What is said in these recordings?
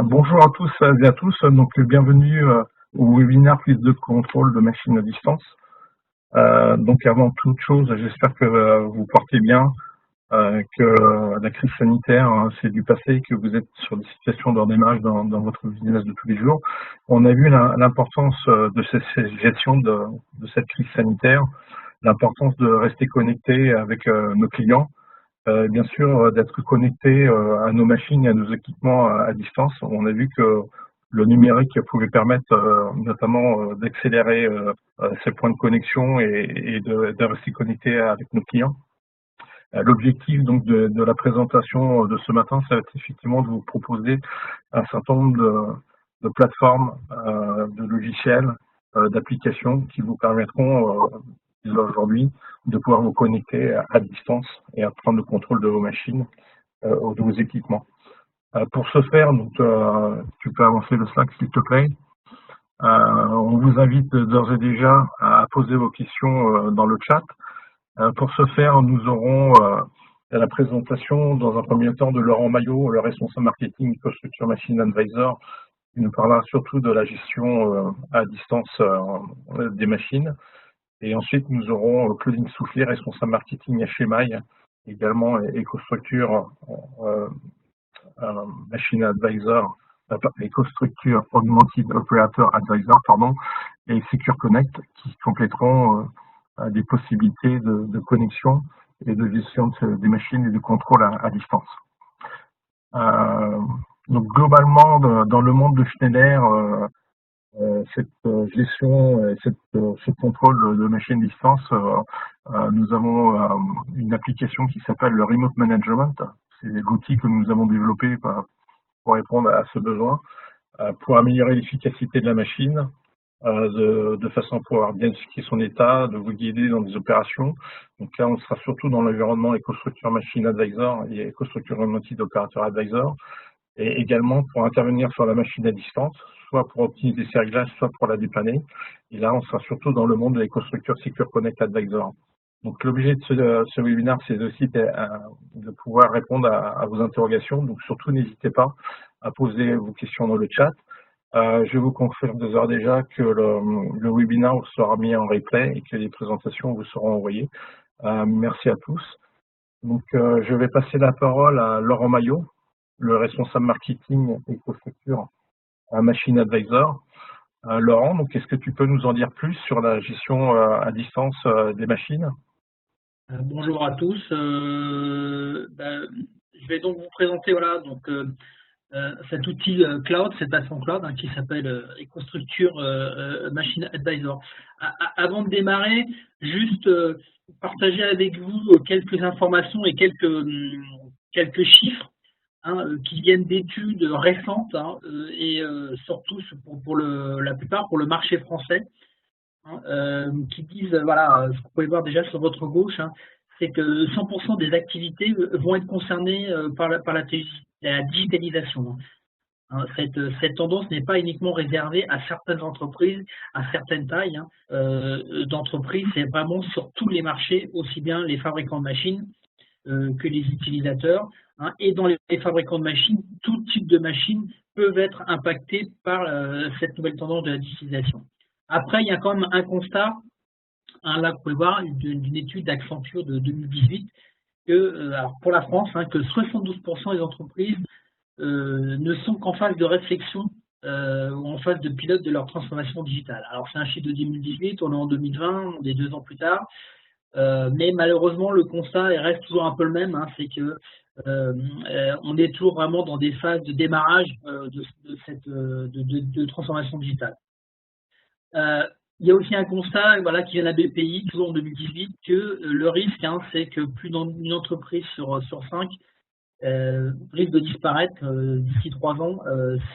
Bonjour à tous et à tous. Donc, bienvenue au webinaire prise de contrôle de machines à distance. Donc, avant toute chose, j'espère que vous portez bien, que la crise sanitaire, c'est du passé, que vous êtes sur des situations de redémarrage dans votre business de tous les jours. On a vu l'importance de cette gestion de cette crise sanitaire, l'importance de rester connecté avec nos clients. Bien sûr, d'être connecté à nos machines et à nos équipements à distance. On a vu que le numérique pouvait permettre notamment d'accélérer ces points de connexion et de rester connecté avec nos clients. L'objectif donc de la présentation de ce matin, ça va être effectivement de vous proposer un certain nombre de plateformes, de logiciels, d'applications qui vous permettront aujourd'hui de pouvoir vous connecter à distance et à prendre le contrôle de vos machines, de vos équipements. Pour ce faire, donc, tu peux avancer le slide s'il te plaît. On vous invite d'ores et déjà à poser vos questions dans le chat. Pour ce faire, nous aurons la présentation dans un premier temps de Laurent Maillot, le responsable marketing Ecostructure Machine Advisor, qui nous parlera surtout de la gestion à distance des machines. Et ensuite, nous aurons Claudine Soufflet, responsable marketing HMI, également Ecostructure Machine Advisor, Ecostructure Augmented Operator Advisor, pardon, et Secure Connect, qui compléteront des possibilités de connexion et de gestion des machines et de contrôle à distance. Donc globalement, dans le monde de Schneider, cette gestion et ce contrôle de machines à distance, nous avons une application qui s'appelle le Remote Management. C'est l'outil que nous avons développé pour répondre à ce besoin, pour améliorer l'efficacité de la machine, de façon à pouvoir bien expliquer son état, de vous guider dans des opérations. Donc là, on sera surtout dans l'environnement Ecostructure Machine Advisor et Ecostructure Augmented Operator Advisor, et également pour intervenir sur la machine à distance, soit pour optimiser ses réglages, soit pour la dépanner. Et là, on sera surtout dans le monde de l'Ecostructure Secure Connect Advisor. Donc l'objet de ce webinaire, c'est aussi de pouvoir répondre à vos interrogations. Donc surtout, n'hésitez pas à poser vos questions dans le chat. Je vous confirme déjà que le webinaire sera mis en replay et que les présentations vous seront envoyées. Merci à tous. Donc, je vais passer la parole à Laurent Maillot, le responsable marketing Ecostructure Machine Advisor. Laurent, donc est-ce que tu peux nous en dire plus sur la gestion à distance des machines? Bonjour à tous. Je vais donc vous présenter cet outil cloud, cette plateforme cloud qui s'appelle Ecostructure Machine Advisor. Avant de démarrer, juste partager avec vous quelques informations et quelques chiffres qui viennent d'études récentes et surtout pour la plupart pour le marché français, qui disent, voilà, ce que vous pouvez voir déjà sur votre gauche, c'est que 100% des activités vont être concernées par la digitalisation. Cette tendance n'est pas uniquement réservée à certaines entreprises, à certaines tailles d'entreprises, c'est vraiment sur tous les marchés, aussi bien les fabricants de machines que les utilisateurs. Et dans les fabricants de machines, tout type de machines peuvent être impactés par cette nouvelle tendance de la digitalisation. Après, il y a quand même un constat, là vous pouvez voir, d'une étude d'Accenture de 2018, que alors pour la France, que 72% des entreprises ne sont qu'en phase de réflexion ou en phase de pilote de leur transformation digitale. Alors c'est un chiffre de 2018, on est en 2020, on est 2 ans plus tard, mais malheureusement le constat reste toujours un peu le même, c'est que on est toujours vraiment dans des phases de démarrage de transformation digitale. Il y a aussi un constat qui vient de la BPI, toujours en 2018, que le risque, c'est que plus d'une entreprise sur 5 risque de disparaître d'ici 3 ans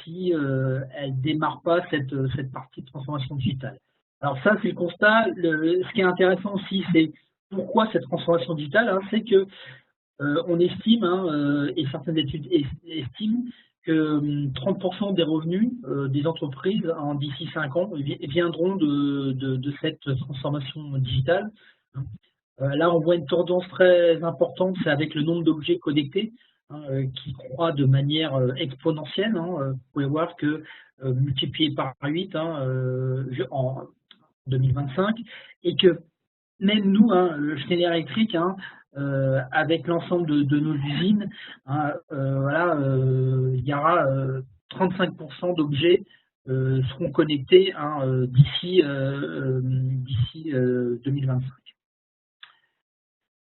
si elle ne démarre pas cette partie de transformation digitale. Alors ça, c'est le constat. Ce qui est intéressant aussi, c'est pourquoi cette transformation digitale, c'est que on estime, et certaines études estiment, que 30% des revenus des entreprises d'ici 5 ans viendront de cette transformation digitale. Là, on voit une tendance très importante, c'est avec le nombre d'objets connectés. qui croît de manière exponentielle. Vous pouvez voir que multiplié par 8 en 2025, et que même nous, le Schneider Electric, avec l'ensemble de nos usines, il y aura 35% d'objets seront connectés d'ici 2025.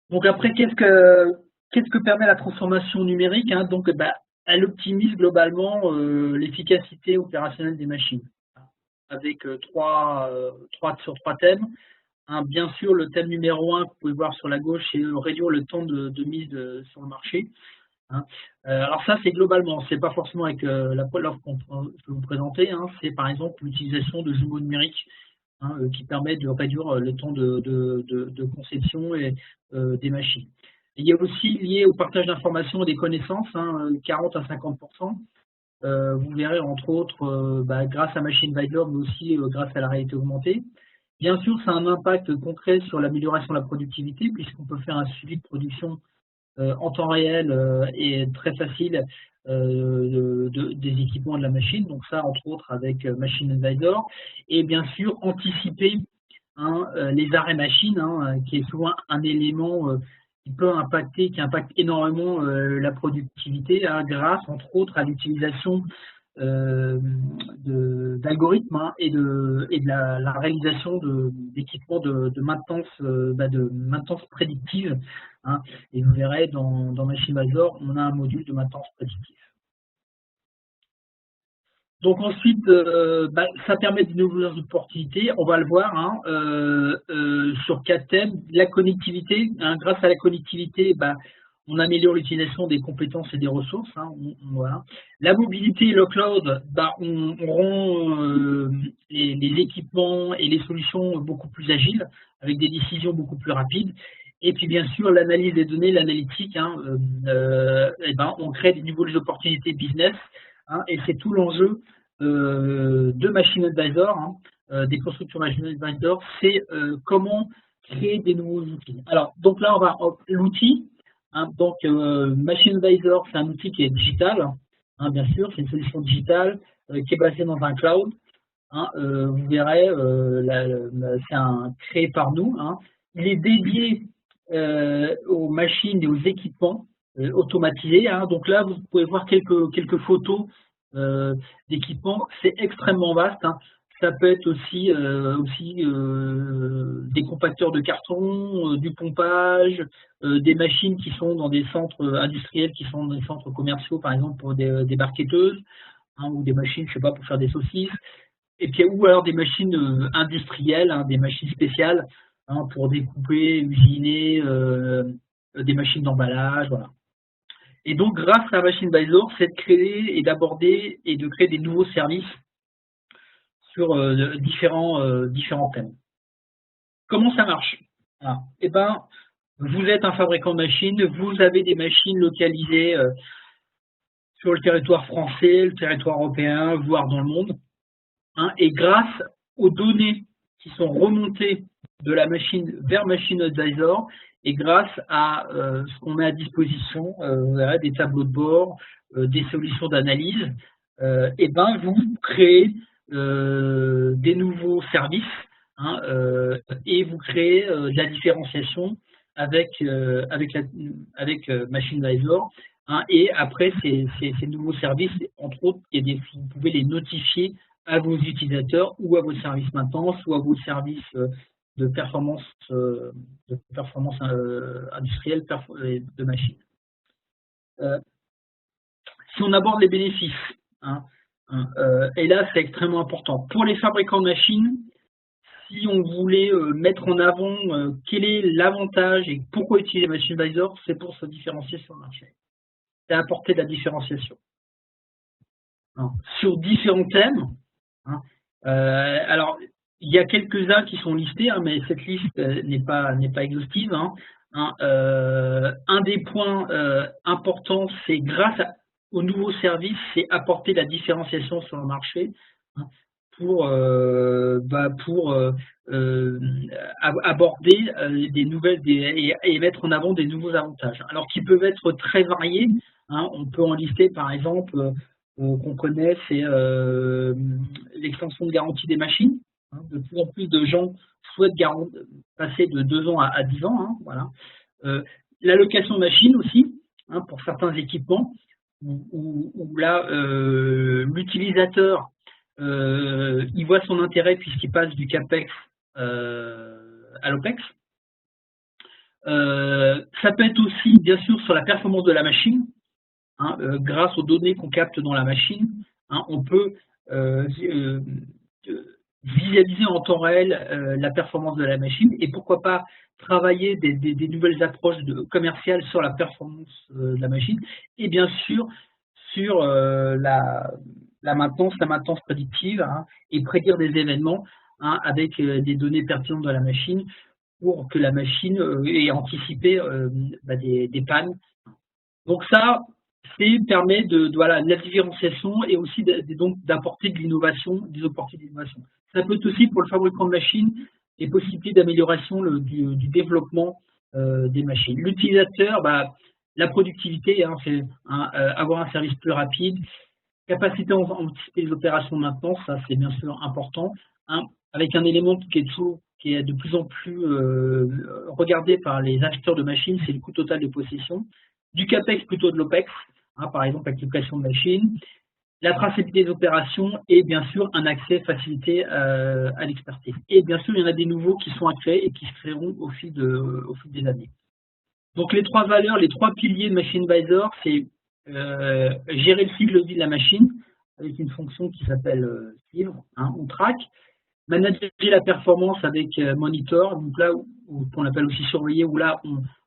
Donc après, qu'est-ce que permet la transformation numérique? Donc, elle optimise globalement l'efficacité opérationnelle des machines, avec trois thèmes. Bien sûr, le thème numéro 1 que vous pouvez voir sur la gauche, c'est réduire le temps de mise sur le marché. Alors ça, c'est globalement, c'est pas forcément avec l'offre que je vais vous présenter, c'est par exemple l'utilisation de jumeaux numériques qui permet de réduire le temps de conception et, des machines. Et il y a aussi lié au partage d'informations et des connaissances, 40 à 50%. Vous verrez entre autres grâce à Machine Vider, mais aussi grâce à la réalité augmentée. Bien sûr, ça a un impact concret sur l'amélioration de la productivité, puisqu'on peut faire un suivi de production en temps réel et très facile des équipements de la machine. Donc ça, entre autres, avec Machine Advisor. Et bien sûr, anticiper les arrêts machines, qui est souvent un élément qui peut impacter, qui impacte énormément la productivité, grâce, entre autres, à l'utilisation d'algorithmes et de la réalisation d'équipements de maintenance prédictive. Et vous verrez dans Machine Advisor, on a un module de maintenance prédictive. Donc ensuite, ça permet de nouvelles opportunités. On va le voir sur 4 thèmes. La connectivité, grâce à la connectivité, on améliore l'utilisation des compétences et des ressources. Voilà. La mobilité et le cloud, on rend les équipements et les solutions beaucoup plus agiles, avec des décisions beaucoup plus rapides. Et puis bien sûr, l'analyse des données, l'analytique, on crée des nouvelles opportunités business, et c'est tout l'enjeu de Machine Advisor, des constructeurs Machine Advisor, c'est comment créer des nouveaux outils. Alors, donc là, on va l'outil. Machine Advisor, c'est un outil qui est digital, bien sûr, c'est une solution digitale qui est basée dans un cloud. Vous verrez, c'est créé par nous. Il est dédié aux machines et aux équipements automatisés. Donc là, vous pouvez voir quelques photos d'équipements. C'est extrêmement vaste. Ça peut être aussi des compacteurs de carton, du pompage, des machines qui sont dans des centres industriels, qui sont dans des centres commerciaux, par exemple pour des barquetteuses, ou des machines, je sais pas, pour faire des saucisses. Et puis, ou alors des machines industrielles, des machines spéciales pour découper, usiner, des machines d'emballage, voilà. Et donc, grâce à Machine Advisor, c'est de créer et d'aborder et de créer des nouveaux services sur différents thèmes. Comment ça marche? Vous êtes un fabricant de machines, vous avez des machines localisées sur le territoire français, le territoire européen, voire dans le monde. Et grâce aux données qui sont remontées de la machine vers Machine Advisor, et grâce à ce qu'on met à disposition, des tableaux de bord, des solutions d'analyse, vous créez des nouveaux services et vous créez de la différenciation avec Machine Advisor. Et après, ces nouveaux services, entre autres, vous pouvez les notifier à vos utilisateurs ou à vos services maintenance ou à vos services de performance industrielle de machines. Si on aborde les bénéfices, et là c'est extrêmement important. Pour les fabricants de machines, si on voulait mettre en avant quel est l'avantage et pourquoi utiliser Machine Advisor, c'est pour se différencier sur le marché. C'est apporter de la différenciation. Sur différents thèmes, alors il y a quelques-uns qui sont listés, mais cette liste n'est pas exhaustive. Un des points importants, c'est grâce aux nouveaux services, c'est apporter la différenciation sur le marché. aborder des nouvelles et mettre en avant des nouveaux avantages. Alors qui peuvent être très variés. Hein, on peut en lister par exemple qu'on connaît, c'est l'extension de garantie des machines. Hein, de plus en plus de gens souhaitent passer de 2 ans à 10 ans. Hein, voilà. L'allocation de machines aussi, hein, pour certains équipements, où là, l'utilisateur il voit son intérêt puisqu'il passe du CAPEX à l'OPEX. Ça peut être aussi, bien sûr, sur la performance de la machine. Hein, grâce aux données qu'on capte dans la machine, hein, on peut visualiser en temps réel la performance de la machine et pourquoi pas travailler des nouvelles approches commerciales sur la performance de la machine et bien sûr sur la maintenance prédictive, hein, et prédire des événements, hein, avec des données pertinentes de la machine pour que la machine ait anticipé des pannes. Donc ça permet de la différenciation et aussi donc d'apporter de l'innovation, des opportunités d'innovation. Ça peut être aussi pour le fabricant de machines des possibilités d'amélioration du développement des machines. L'utilisateur, la productivité, hein, c'est avoir un service plus rapide, capacité à anticiper les opérations de maintenance, ça c'est bien sûr important, hein, avec un élément qui est de plus en plus regardé par les acheteurs de machines, c'est le coût total de possession. Du CAPEX plutôt de l'OPEX, hein, par exemple avec l'application de machines, la traçabilité des opérations et bien sûr un accès facilité à l'expertise. Et bien sûr, il y en a des nouveaux qui sont à créer et qui se créeront au fil des années. Donc les 3 valeurs, les 3 piliers de Machine Advisor, c'est gérer le cycle de vie de la machine avec une fonction qui s'appelle suivre, hein, on track, manager la performance avec monitor, donc là qu'on appelle aussi surveiller, où là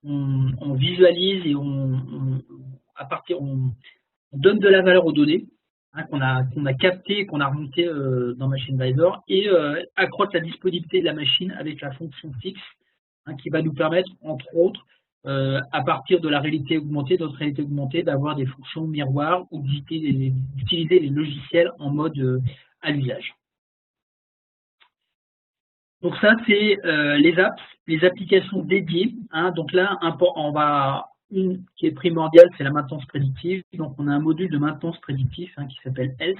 on visualise et on donne de la valeur aux données, hein, qu'on a capté, qu'on a remonté dans Machine Advisor, et accroître la disponibilité de la machine avec la fonction fixe, hein, qui va nous permettre, entre autres, à partir de la réalité augmentée, d'autres réalités augmentées, d'avoir des fonctions miroirs ou d'utiliser les logiciels en mode à l'usage. Donc ça, c'est les apps, les applications dédiées. Hein, donc là, une qui est primordiale, c'est la maintenance prédictive. Donc on a un module de maintenance prédictive, hein, qui s'appelle Health,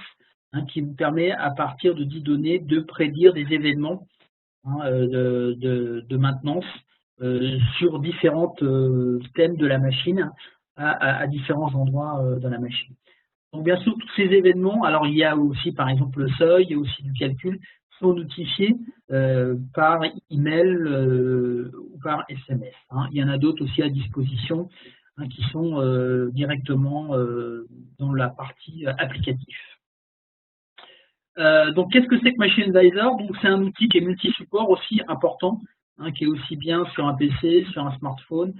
hein, qui vous permet, à partir de 10 données, de prédire des événements, hein, de maintenance sur différents thèmes de la machine, à différents endroits de la machine. Donc bien sûr, tous ces événements, alors il y a aussi par exemple le seuil, il y a aussi du calcul, sont notifiés par email ou par SMS. Hein. Il y en a d'autres aussi à disposition, hein, qui sont directement dans la partie applicative. Donc qu'est-ce que c'est que Machine Advisor? Donc c'est un outil qui est multi-support aussi important, hein, qui est aussi bien sur un PC, sur un smartphone,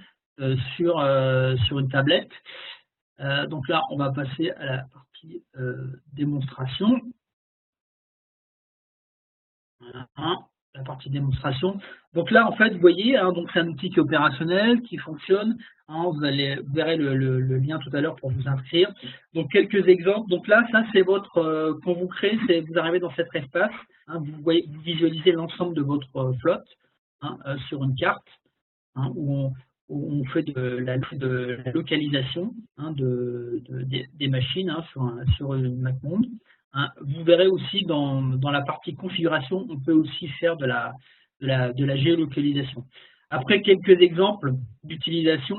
sur une tablette. Donc là, on va passer à la partie démonstration. Voilà, la partie démonstration. Donc là, en fait, vous voyez, hein, donc c'est un outil qui est opérationnel, qui fonctionne. Hein, vous verrez le lien tout à l'heure pour vous inscrire. Donc quelques exemples. Donc là, ça c'est votre, quand vous créez, vous arrivez dans cet espace. Hein, vous visualisez l'ensemble de votre flotte, hein, sur une carte, hein, où on fait de la localisation, hein, des machines, hein, sur une map monde. Hein, vous verrez aussi dans la partie configuration, on peut aussi faire de la géolocalisation. Après, quelques exemples d'utilisation.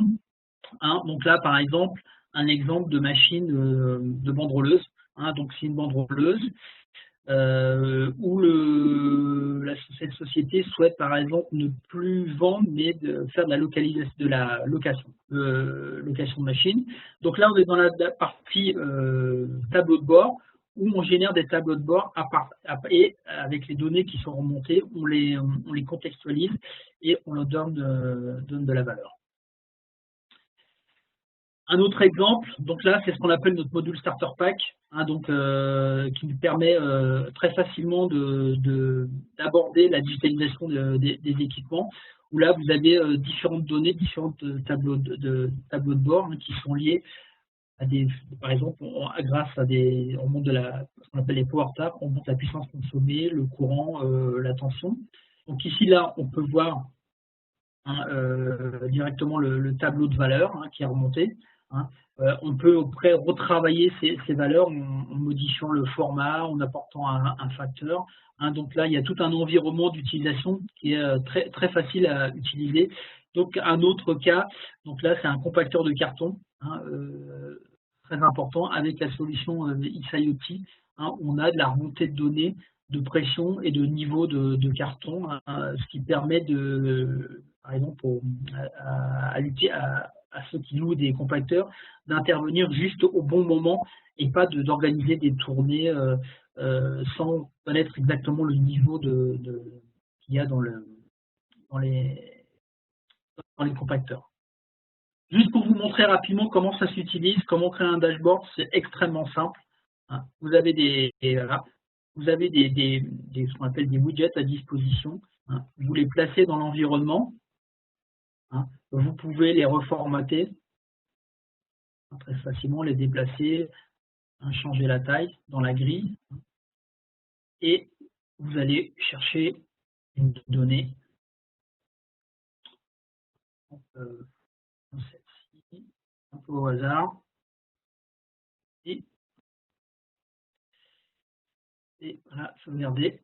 Hein, donc là, par exemple, un exemple de machine de banderolleuse. Hein, donc c'est une banderolleuse où cette société souhaite par exemple ne plus vendre mais faire de la location de machines. Donc là on est dans la partie tableau de bord où on génère des tableaux de bord et avec les données qui sont remontées, on les contextualise et on leur donne de la valeur. Un autre exemple, donc là, c'est ce qu'on appelle notre module Starter Pack, hein, donc, qui nous permet très facilement d'aborder la digitalisation des équipements, où là, vous avez différentes données, différents tableaux de bord, hein, qui sont liés par exemple, grâce à on monte ce qu'on appelle les power taps, on monte la puissance consommée, le courant, la tension. Donc ici, là, on peut voir directement le tableau de valeurs qui est remonté. On peut après retravailler ces valeurs en modifiant le format, en apportant un facteur. Donc là, il y a tout un environnement d'utilisation qui est très, très facile à utiliser. Donc un autre cas, donc là c'est un compacteur de carton, très important avec la solution XIoT. On a de la remontée de données, de pression et de niveau de carton, ce qui permet par exemple à ceux qui louent des compacteurs d'intervenir juste au bon moment et pas d'organiser des tournées sans connaître exactement le niveau qu'il y a dans les compacteurs. Juste pour vous montrer rapidement comment ça s'utilise, comment créer un dashboard, c'est extrêmement simple. Vous avez ce qu'on appelle des widgets à disposition. Vous les placez dans l'environnement. Vous pouvez les reformater très facilement, les déplacer, changer la taille dans la grille. Et vous allez chercher une donnée. Celle-ci, un peu au hasard. Et voilà, sauvegarder.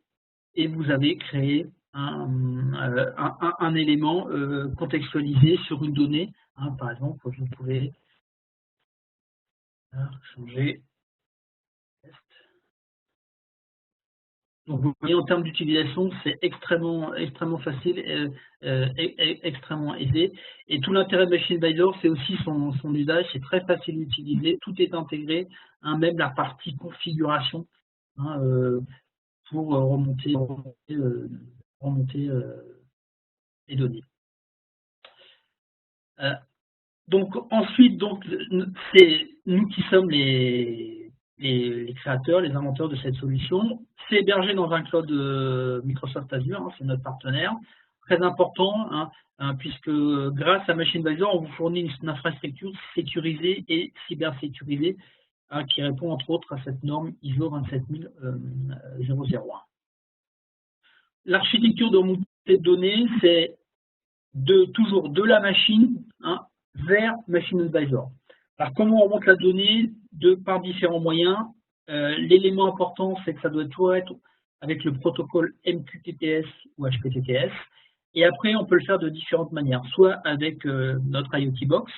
Et vous avez créé un élément contextualisé sur une donnée. Par exemple, vous pouvez changer. Donc vous voyez, en termes d'utilisation, c'est extrêmement facile, extrêmement aisé. Et tout l'intérêt de Machine Advisor, c'est aussi son usage, c'est très facile d'utiliser, tout est intégré, même la partie configuration pour remonter les données. Donc ensuite, c'est nous qui sommes les créateurs, les inventeurs de cette solution. C'est hébergé dans un cloud Microsoft Azure, c'est notre partenaire. Très important, puisque grâce à Machine Advisor, on vous fournit une infrastructure sécurisée et cybersécurisée qui répond entre autres à cette norme ISO 27001. L'architecture de montée de données, c'est toujours de la machine vers Machine Advisor. Alors, comment on remonte la donnée par différents moyens? L'élément important, c'est que ça doit toujours être avec le protocole MQTT ou HPTTS. Et après, on peut le faire de différentes manières, soit avec notre IoT Box,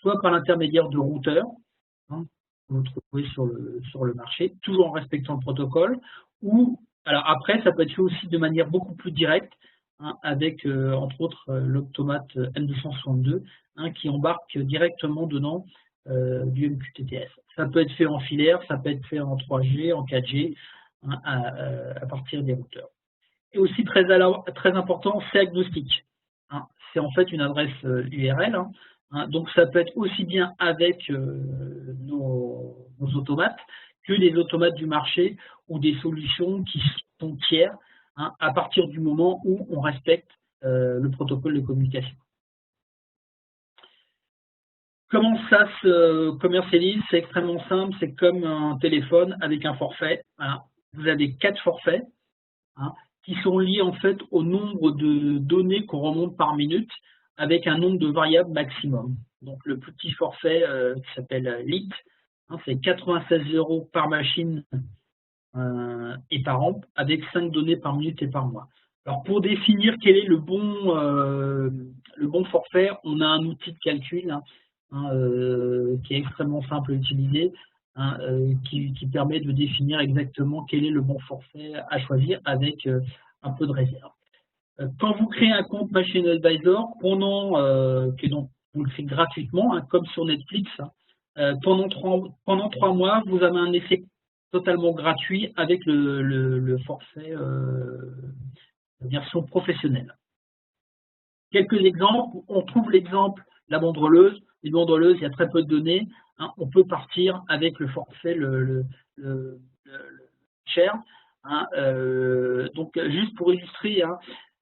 soit par l'intermédiaire de routeurs, que vous trouvez sur le marché, toujours en respectant le protocole. Alors après, ça peut être fait aussi de manière beaucoup plus directe, avec entre autres l'Optomate M262 qui embarque directement dedans du MQTT. Ça peut être fait en filaire, ça peut être fait en 3G, en 4G, à partir des routeurs. Et aussi très important, c'est agnostique. C'est en fait une adresse URL, donc ça peut être aussi bien avec nos automates que les automates du marché ou des solutions qui sont tiers, à partir du moment où on respecte le protocole de communication. Comment ça se commercialise? C'est extrêmement simple, c'est comme un téléphone avec un forfait. Vous avez 4 forfaits qui sont liés en fait au nombre de données qu'on remonte par minute avec un nombre de variables maximum. Donc le petit forfait qui s'appelle LIT, c'est 96 € par machine et par an, avec 5 données par minute et par mois. Alors pour définir quel est le bon forfait, on a un outil de calcul qui est extrêmement simple à utiliser, qui permet de définir exactement quel est le bon forfait à choisir avec un peu de réserve. Quand vous créez un compte Machine Advisor, vous le créez gratuitement, comme sur Netflix, pendant 3 mois, vous avez un essai totalement gratuit avec le forfait version professionnelle. Quelques exemples, on trouve l'exemple, la banderoleuse. Les banderoleuses, il y a très peu de données. On peut partir avec le forfait le cher. Donc, juste pour illustrer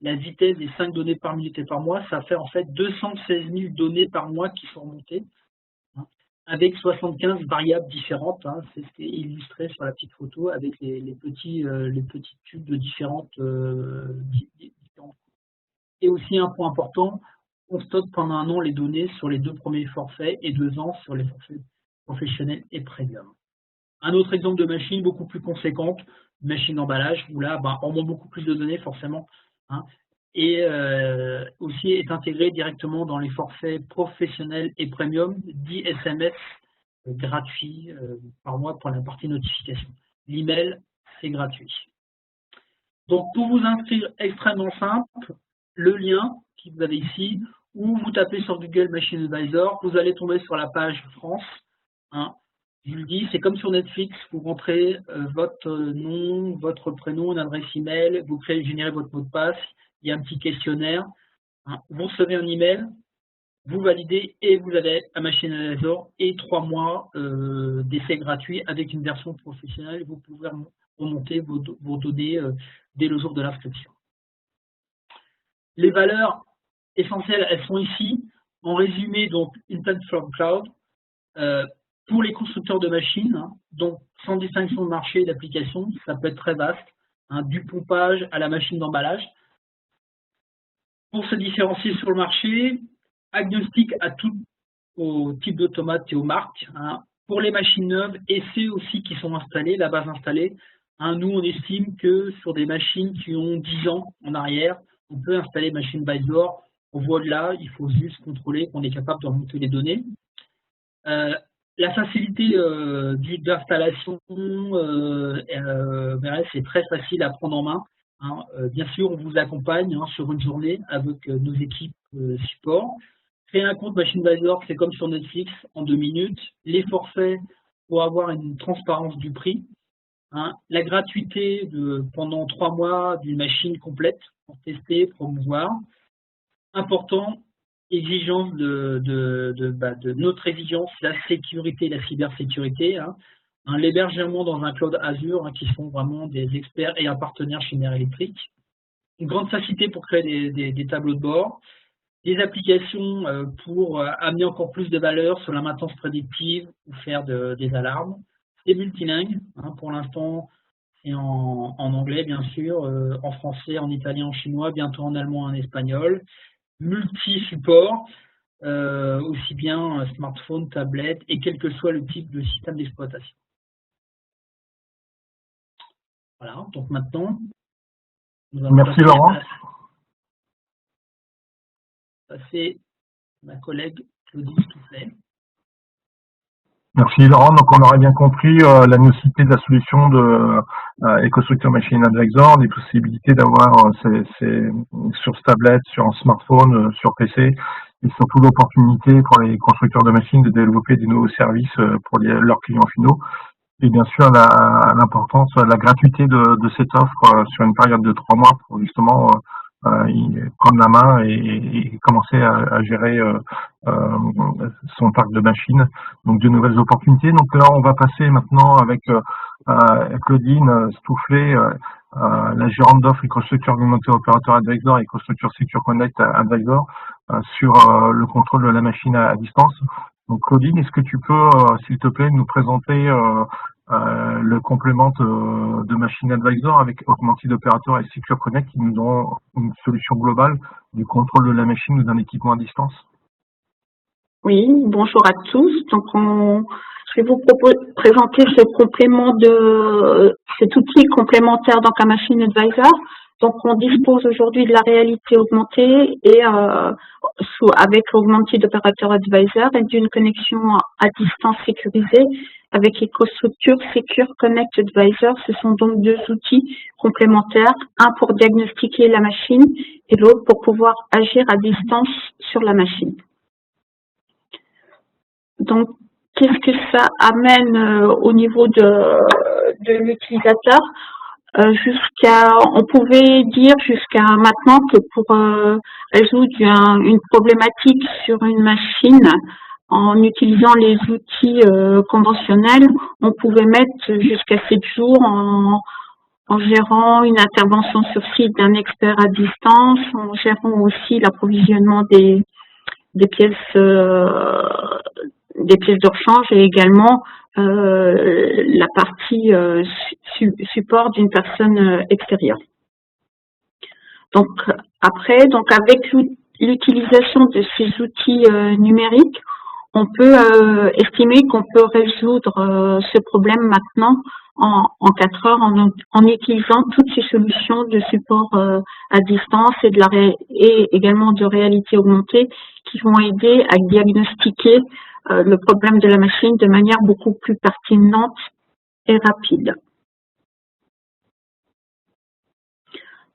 la vitesse des 5 données par minute et par mois, ça fait en fait 216 000 données par mois qui sont remontées. avec 75 variables différentes. Hein, c'est ce qui est illustré sur la petite photo avec les petits tubes de différentes. Et aussi un point important, on stocke pendant 1 an les données sur les 2 premiers forfaits et 2 ans sur les forfaits professionnels et premium. Un autre exemple de machine beaucoup plus conséquente, une machine d'emballage, où là, on monte beaucoup plus de données forcément, hein, et aussi est intégré directement dans les forfaits professionnels et premium, 10 SMS gratuits par mois pour la partie notification. L'email, c'est gratuit. Donc pour vous inscrire, extrêmement simple, le lien que vous avez ici, ou vous tapez sur Google Machine Advisor, vous allez tomber sur la page France. Hein. Je vous le dis, c'est comme sur Netflix, vous rentrez votre nom, votre prénom, une adresse email, vous générez votre mot de passe, il y a un petit questionnaire, hein. Vous recevez un email, vous validez et vous avez à Machine Advisor et 3 mois d'essai gratuit avec une version professionnelle. Vous pouvez remonter vos données dès le jour de l'inscription. Les valeurs essentielles, elles sont ici. En résumé, donc une plateforme cloud pour les constructeurs de machines, hein, donc sans distinction de marché et d'application, ça peut être très vaste, hein, du pompage à la machine d'emballage. Pour se différencier sur le marché, agnostique à tout au type d'automate et aux marques. Hein. Pour les machines neuves et ceux aussi qui sont installés, la base installée, hein, nous on estime que sur des machines qui ont 10 ans en arrière, on peut installer Machine Advisor. On voit de là, il faut juste contrôler qu'on est capable de remonter les données. La facilité d'installation, c'est très facile à prendre en main. Hein. Bien sûr, on vous accompagne sur une journée avec nos équipes support. Créer un compte Machine Advisor, c'est comme sur Netflix, en 2 minutes. Les forfaits pour avoir une transparence du prix. Hein. La gratuité pendant 3 mois d'une machine complète pour tester, promouvoir. Important, exigence de notre exigence, la sécurité, la cybersécurité. Hein. L'hébergement dans un cloud Azure, hein, qui sont vraiment des experts et un partenaire chez Mer Electric. Une grande facilité pour créer des tableaux de bord. Des applications pour amener encore plus de valeur sur la maintenance prédictive ou faire des alarmes. C'est multilingue, hein, pour l'instant c'est en anglais bien sûr, en français, en italien, en chinois, bientôt en allemand, en espagnol. Multi-support, aussi bien smartphone, tablette et quel que soit le type de système d'exploitation. Voilà, donc maintenant, nous allons Merci Laurent. Passer ma collègue Claudie Toufflet. Merci Laurent. Donc on aurait bien compris la nécessité de la solution de EcoStruxure Machine Advisor, les possibilités d'avoir sur tablette, sur un smartphone, sur PC, et surtout l'opportunité pour les constructeurs de machines de développer des nouveaux services pour leurs clients finaux. Et bien sûr l'importance, la gratuité de cette offre sur une période de 3 mois pour justement prendre la main et commencer à gérer son parc de machines. Donc de nouvelles opportunités. Donc là on va passer maintenant avec Claudine Stoufflet, la gérante d'offre EcoStruxure Augmented Operator Advisor et EcoStruxure Secure Connect Advisor sur le contrôle de la machine à distance. Donc Claudine, est-ce que tu peux, s'il te plaît, nous présenter le complément de Machine Advisor avec Augmented Operator et Secure Connect qui nous donnent une solution globale du contrôle de la machine d'un équipement à distance? Oui, bonjour à tous. Donc, je vais vous présenter cet outil complémentaire donc à Machine Advisor. Donc, on dispose aujourd'hui de la réalité augmentée et avec l'Augmented Operator Advisor et d'une connexion à distance sécurisée avec EcoStruxure Secure Connect Advisor. Ce sont donc 2 outils complémentaires, un pour diagnostiquer la machine et l'autre pour pouvoir agir à distance sur la machine. Donc, qu'est-ce que ça amène au niveau de l'utilisateur? On pouvait dire jusqu'à maintenant que pour résoudre une problématique sur une machine en utilisant les outils conventionnels, on pouvait mettre jusqu'à 7 jours en gérant une intervention sur site d'un expert à distance, en gérant aussi l'approvisionnement des pièces des pièces de rechange et également la partie support d'une personne extérieure. Donc après, donc avec l'utilisation de ces outils numériques, on peut estimer qu'on peut résoudre ce problème maintenant en 4 heures en utilisant toutes ces solutions de support à distance et également de réalité augmentée qui vont aider à diagnostiquer le problème de la machine de manière beaucoup plus pertinente et rapide.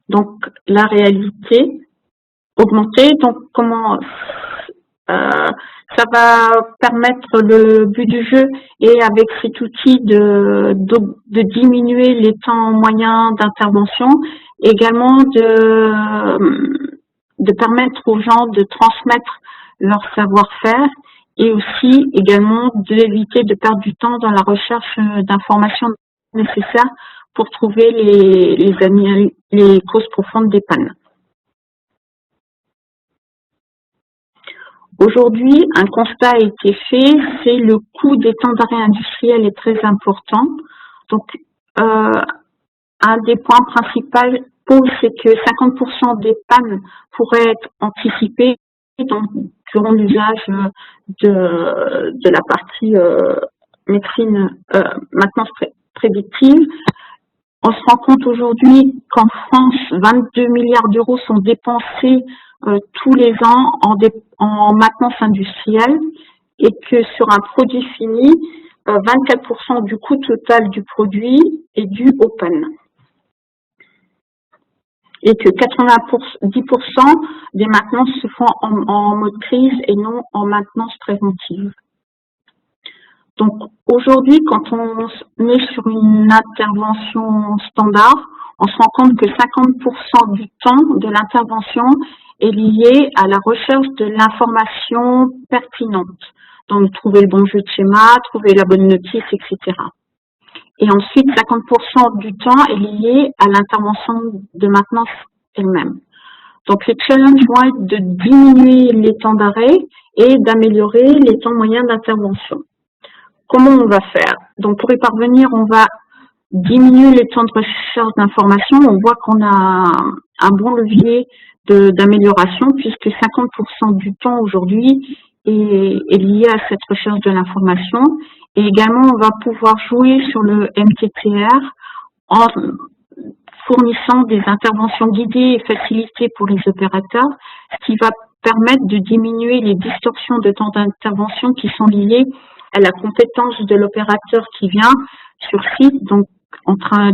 Donc la réalité augmentée, donc comment ça va permettre le but du jeu et avec cet outil de diminuer les temps moyens d'intervention, également de permettre aux gens de transmettre leur savoir-faire et aussi également d'éviter de perdre du temps dans la recherche d'informations nécessaires pour trouver les causes profondes des pannes. Aujourd'hui, un constat a été fait, c'est le coût des temps d'arrêt industriels est très important. Donc, un des points principaux, c'est que 50% des pannes pourraient être anticipées durant l'usage de la partie maintenance prédictive. On se rend compte aujourd'hui qu'en France, 22 milliards d'euros sont dépensés tous les ans en maintenance industrielle et que sur un produit fini, 24% du coût total du produit est dû aux pannes. Et que 90% des maintenances se font en mode crise et non en maintenance préventive. Donc aujourd'hui, quand on est sur une intervention standard, on se rend compte que 50% du temps de l'intervention est lié à la recherche de l'information pertinente. Donc trouver le bon jeu de schéma, trouver la bonne notice, etc. Et ensuite, 50% du temps est lié à l'intervention de maintenance elle-même. Donc les challenges vont être de diminuer les temps d'arrêt et d'améliorer les temps moyens d'intervention. Comment on va faire? Donc pour y parvenir, on va diminuer les temps de recherche d'information. On voit qu'on a un bon levier d'amélioration puisque 50% du temps aujourd'hui est lié à cette recherche de l'information. Et également, on va pouvoir jouer sur le MTTR en fournissant des interventions guidées et facilitées pour les opérateurs, ce qui va permettre de diminuer les distorsions de temps d'intervention qui sont liées à la compétence de l'opérateur qui vient sur site, donc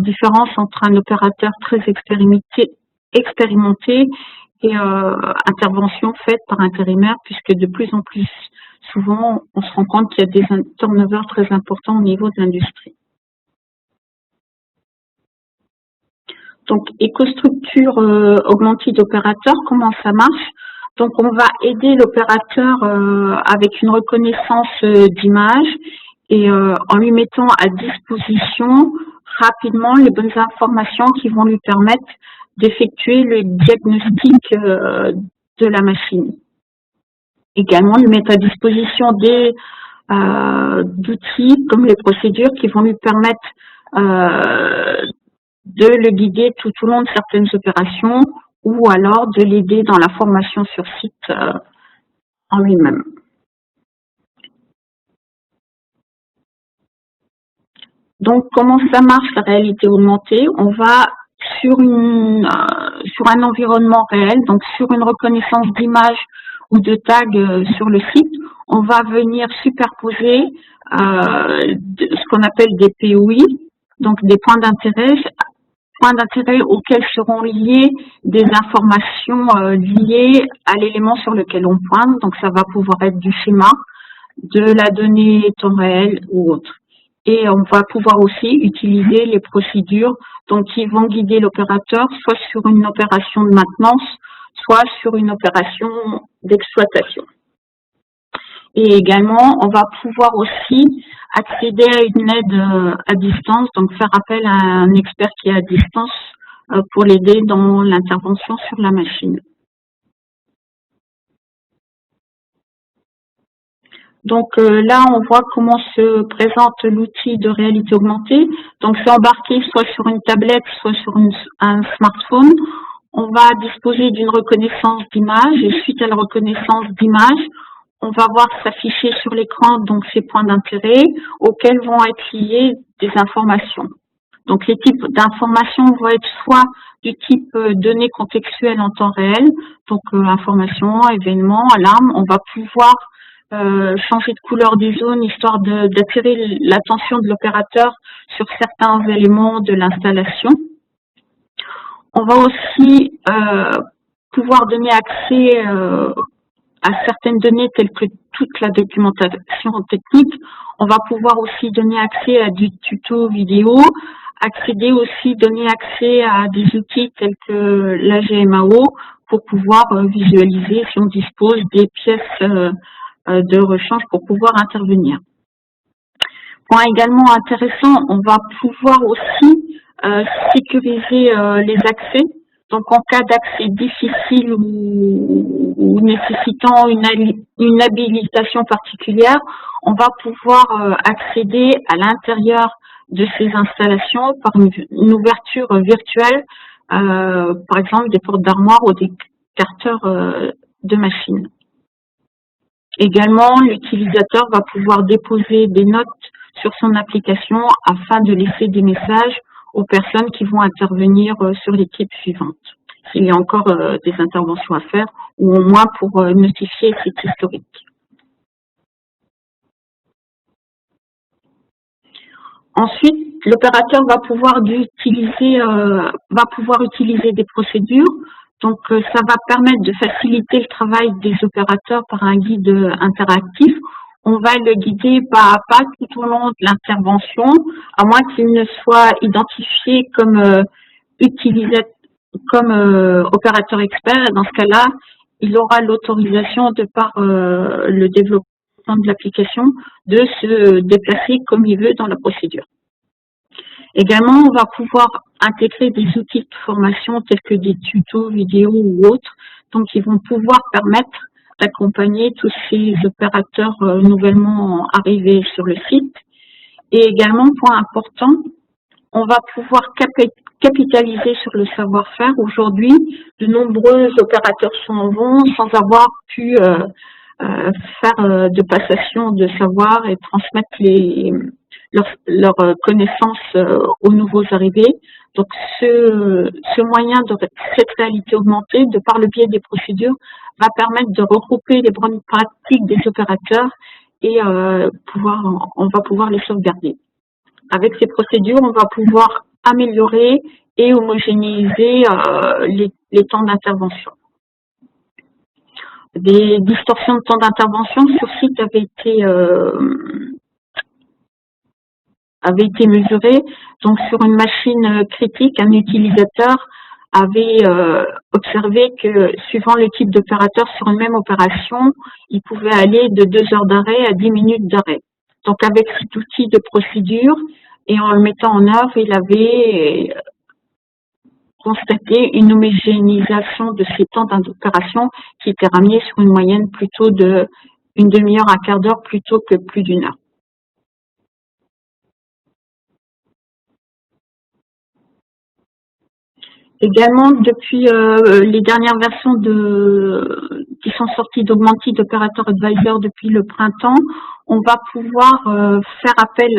différence entre un opérateur très expérimenté et intervention faite par intérimaire, puisque de plus en plus souvent, on se rend compte qu'il y a des turnovers très importants au niveau de l'industrie. Donc, écostructure augmentée d'opérateurs, comment ça marche? Donc, on va aider l'opérateur avec une reconnaissance d'image et en lui mettant à disposition rapidement les bonnes informations qui vont lui permettre d'effectuer le diagnostic de la machine. Également, lui mettre à disposition des d'outils comme les procédures qui vont lui permettre de le guider tout au long de certaines opérations ou alors de l'aider dans la formation sur site en lui-même. Donc, comment ça marche la réalité augmentée? On va sur un environnement réel, donc sur une reconnaissance d'image ou de tag sur le site, on va venir superposer ce qu'on appelle des POI, donc des points d'intérêt auxquels seront liées des informations liées à l'élément sur lequel on pointe. Donc, ça va pouvoir être du schéma, de la donnée temps réel ou autre. Et on va pouvoir aussi utiliser les procédures donc, qui vont guider l'opérateur soit sur une opération de maintenance, soit sur une opération d'exploitation. Et également, on va pouvoir aussi accéder à une aide à distance, donc faire appel à un expert qui est à distance pour l'aider dans l'intervention sur la machine. Donc là, on voit comment se présente l'outil de réalité augmentée. Donc c'est embarqué soit sur une tablette, soit sur un smartphone. On va disposer d'une reconnaissance d'image et suite à la reconnaissance d'image, on va voir s'afficher sur l'écran donc ces points d'intérêt auxquels vont être liées des informations. Donc les types d'informations vont être soit du type données contextuelles en temps réel, donc informations, événements, alarmes. On va pouvoir changer de couleur des zones histoire d'attirer l'attention de l'opérateur sur certains éléments de l'installation. On va aussi pouvoir donner accès à certaines données telles que toute la documentation technique. On va pouvoir aussi donner accès à du tuto vidéo, donner accès à des outils tels que la GMAO pour pouvoir visualiser si on dispose des pièces de rechange pour pouvoir intervenir. Point également intéressant, on va pouvoir aussi sécuriser les accès. Donc, en cas d'accès difficile ou nécessitant une habilitation particulière, on va pouvoir accéder à l'intérieur de ces installations par une ouverture virtuelle, par exemple des portes d'armoire ou des carteurs de machines. Également, l'utilisateur va pouvoir déposer des notes sur son application afin de laisser des messages aux personnes qui vont intervenir sur l'équipe suivante. S'il y a encore des interventions à faire ou au moins pour notifier cet historique. Ensuite, l'opérateur va pouvoir utiliser des procédures. Donc, ça va permettre de faciliter le travail des opérateurs par un guide interactif. On va le guider pas à pas tout au long de l'intervention, à moins qu'il ne soit identifié comme opérateur expert. Dans ce cas-là, il aura l'autorisation de par le développement de l'application de se déplacer comme il veut dans la procédure. Également, on va pouvoir intégrer des outils de formation tels que des tutos, vidéos ou autres, donc ils vont pouvoir permettre d'accompagner tous ces opérateurs nouvellement arrivés sur le site. Et également, point important, on va pouvoir capitaliser sur le savoir-faire. Aujourd'hui, de nombreux opérateurs s'en vont sans avoir pu faire de passation de savoir et transmettre leurs connaissances aux nouveaux arrivés. Donc, ce moyen de cette réalité augmentée, de par le biais des procédures, va permettre de regrouper les bonnes pratiques des opérateurs et on va pouvoir les sauvegarder. Avec ces procédures, on va pouvoir améliorer et homogénéiser les temps d'intervention. Des distorsions de temps d'intervention sur site avaient été mesurées. Donc, sur une machine critique, un utilisateur avait observé que, suivant le type d'opérateur sur une même opération, il pouvait aller de 2 heures d'arrêt à 10 minutes d'arrêt. Donc, avec cet outil de procédure et en le mettant en œuvre, il avait constaté une homogénéisation de ces temps d'opération qui était ramené sur une moyenne plutôt de une demi-heure à un quart d'heure plutôt que plus d'1 heure. Également, depuis les dernières versions qui sont sorties d'Augmented Operator Advisor depuis le printemps, on va pouvoir faire appel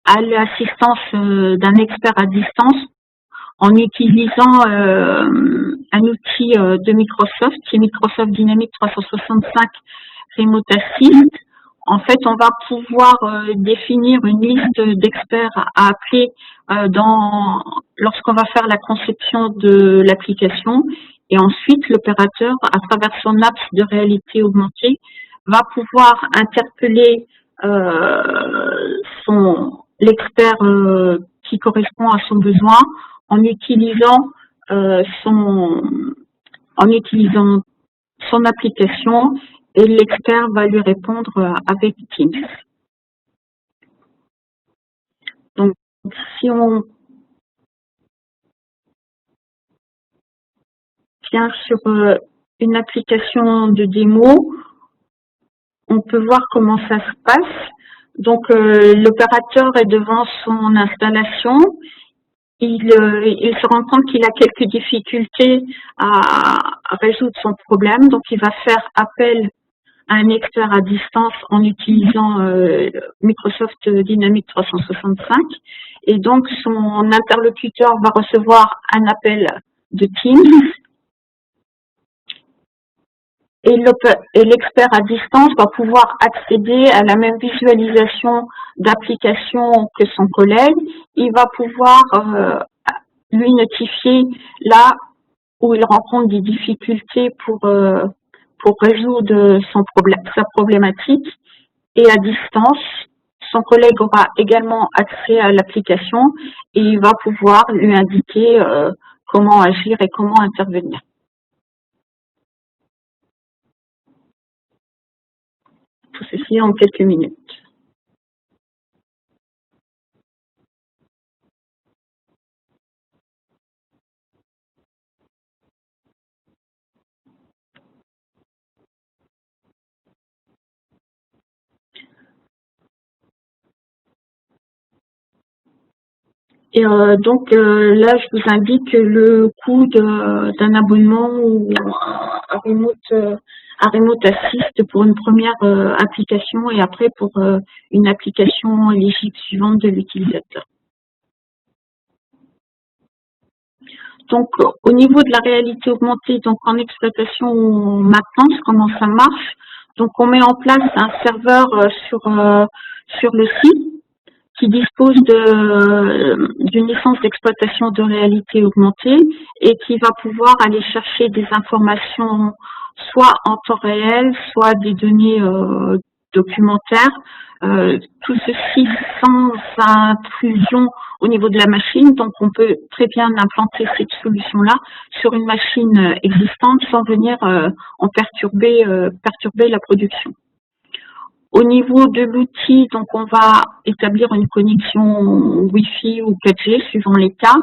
à l'assistance d'un expert à distance en utilisant un outil de Microsoft, qui est Microsoft Dynamics 365 Remote Assist. En fait, on va pouvoir définir une liste d'experts à appeler lorsqu'on va faire la conception de l'application. Et ensuite, l'opérateur, à travers son app de réalité augmentée, va pouvoir interpeller l'expert qui correspond à son besoin en utilisant son application, et l'expert va lui répondre avec Teams. Donc, si on vient sur une application de démo, on peut voir comment ça se passe. Donc, l'opérateur est devant son installation. Il se rend compte qu'il a quelques difficultés à résoudre son problème. Donc, il va faire appel à un expert à distance en utilisant Microsoft Dynamics 365. Et donc, son interlocuteur va recevoir un appel de Teams. Et l'expert à distance va pouvoir accéder à la même visualisation d'application que son collègue. Il va pouvoir lui notifier là où il rencontre des difficultés pour résoudre sa problématique. Et à distance, son collègue aura également accès à l'application et il va pouvoir lui indiquer comment agir et comment intervenir. Tout ceci en quelques minutes. Et donc là, je vous indique le coût d'un abonnement ou à Remote Assist pour une première application et après pour une application éligible suivante de l'utilisateur. Donc, au niveau de la réalité augmentée, donc en exploitation ou maintenance, comment ça marche? Donc, on met en place un serveur sur le site qui dispose d'une licence d'exploitation de réalité augmentée et qui va pouvoir aller chercher des informations soit en temps réel, soit des données documentaires, tout ceci sans intrusion au niveau de la machine. Donc, on peut très bien implanter cette solution-là sur une machine existante sans venir en perturber la production. Au niveau de l'outil, donc on va établir une connexion Wi-Fi ou 4G suivant les cas,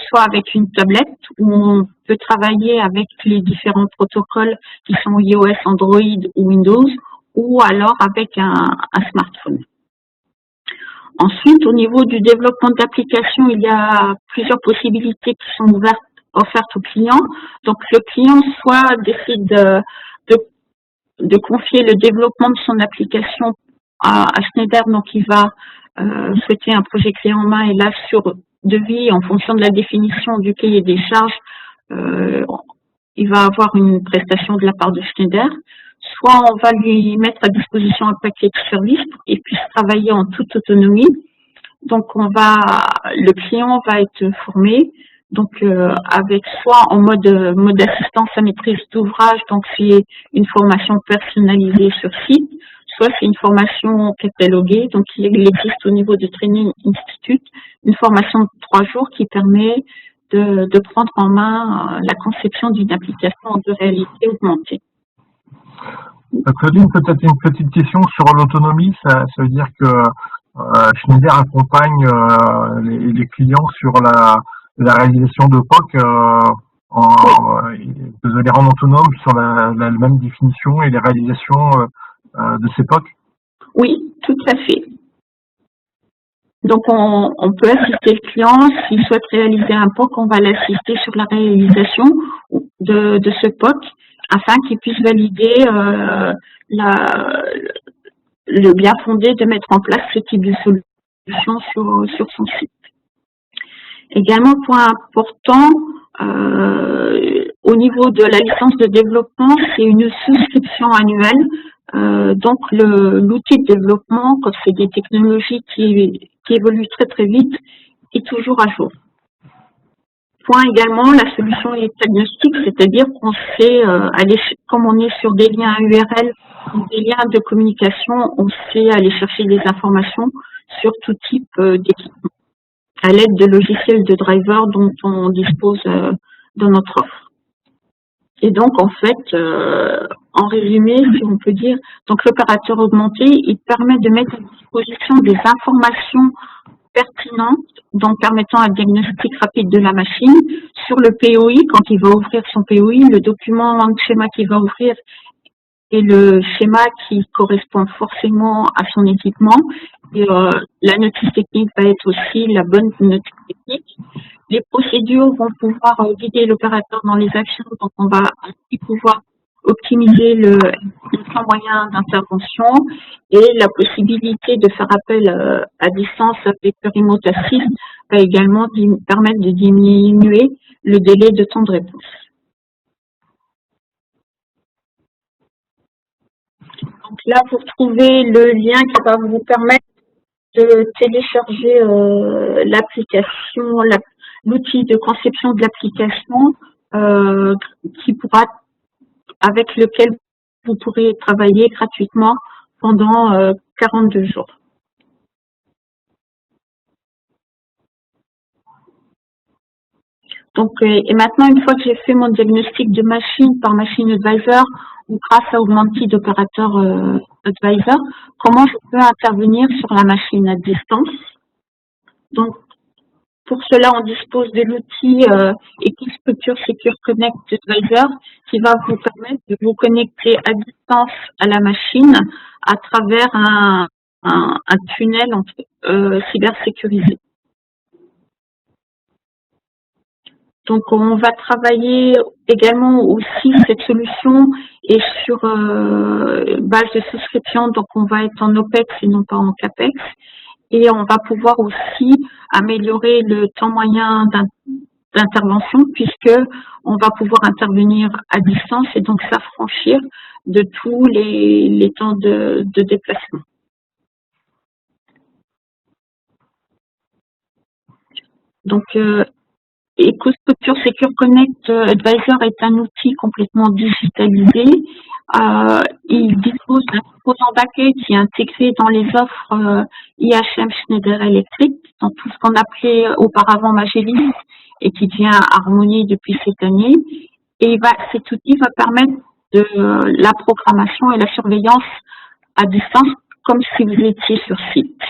soit avec une tablette où on peut travailler avec les différents protocoles qui sont iOS, Android ou Windows, ou alors avec un smartphone. Ensuite, au niveau du développement d'applications, il y a plusieurs possibilités qui sont offertes au client. Donc le client soit décide de confier le développement de son application à Schneider, donc il va souhaiter un projet clé en main et là sur devis, en fonction de la définition du cahier des charges, il va avoir une prestation de la part de Schneider. Soit on va lui mettre à disposition un paquet de services pour qu'il puisse travailler en toute autonomie. Donc le client va être formé. Donc avec soit en mode assistance à maîtrise d'ouvrage, donc c'est une formation personnalisée sur site, soit c'est une formation cataloguée, donc il existe au niveau de Training Institute une formation de 3 jours qui permet de prendre en main la conception d'une application de réalité augmentée. Claudine, peut-être une petite question sur l'autonomie. Ça veut dire que Schneider accompagne les clients sur la réalisation de POC, vous allez rendre autonome sur la même définition et les réalisations de ces POC? Oui, tout à fait. Donc, on peut assister le client. S'il souhaite réaliser un POC, on va l'assister sur la réalisation de ce POC afin qu'il puisse valider le bien fondé de mettre en place ce type de solution sur son site. Également, point important, au niveau de la licence de développement, c'est une souscription annuelle. Donc, l'outil de développement, comme c'est des technologies qui évoluent très très vite, est toujours à jour. Point également, la solution est agnostique, c'est-à-dire qu'on sait aller, comme on est sur des liens URL ou des liens de communication, on sait aller chercher des informations sur tout type d'équipement, à l'aide de logiciels de drivers dont on dispose dans notre offre. Et donc, en fait, en résumé, si on peut dire, donc l'opérateur augmenté, il permet de mettre à disposition des informations pertinentes, donc permettant un diagnostic rapide de la machine sur le POI, quand il va ouvrir son POI, le document de schéma qu'il va ouvrir et le schéma qui correspond forcément à son équipement. Et la notice technique va être aussi la bonne notice technique. Les procédures vont pouvoir guider l'opérateur dans les actions, donc on va ainsi pouvoir optimiser le temps moyen d'intervention et la possibilité de faire appel à distance avec le remote assist va également permettre de diminuer le délai de temps de réponse. Donc là, vous trouvez le lien qui va vous permettre de télécharger l'application, l'outil de conception de l'application avec lequel vous pourrez travailler gratuitement pendant 42 jours. Donc, et maintenant, une fois que j'ai fait mon diagnostic de machine par Machine Advisor ou grâce à Augmented Operator Advisor, comment je peux intervenir sur la machine à distance? Donc, pour cela, on dispose de l'outil EcoStruxure Secure Connect Advisor qui va vous permettre de vous connecter à distance à la machine à travers un tunnel cybersécurisé. Donc, on va travailler également aussi, cette solution est sur base de souscription, donc on va être en OPEX et non pas en CAPEX. Et on va pouvoir aussi améliorer le temps moyen d'intervention puisque on va pouvoir intervenir à distance et donc s'affranchir de tous les temps de déplacement. Donc, EcoStruxure Secure Connect Advisor est un outil complètement digitalisé. Il dispose d'un composant d'accueil qui est intégré dans les offres IHM Schneider Electric, dans tout ce qu'on appelait auparavant Magellis et qui devient Harmonie depuis cette année. Et cet outil va permettre de la programmation et la surveillance à distance comme si vous étiez sur site.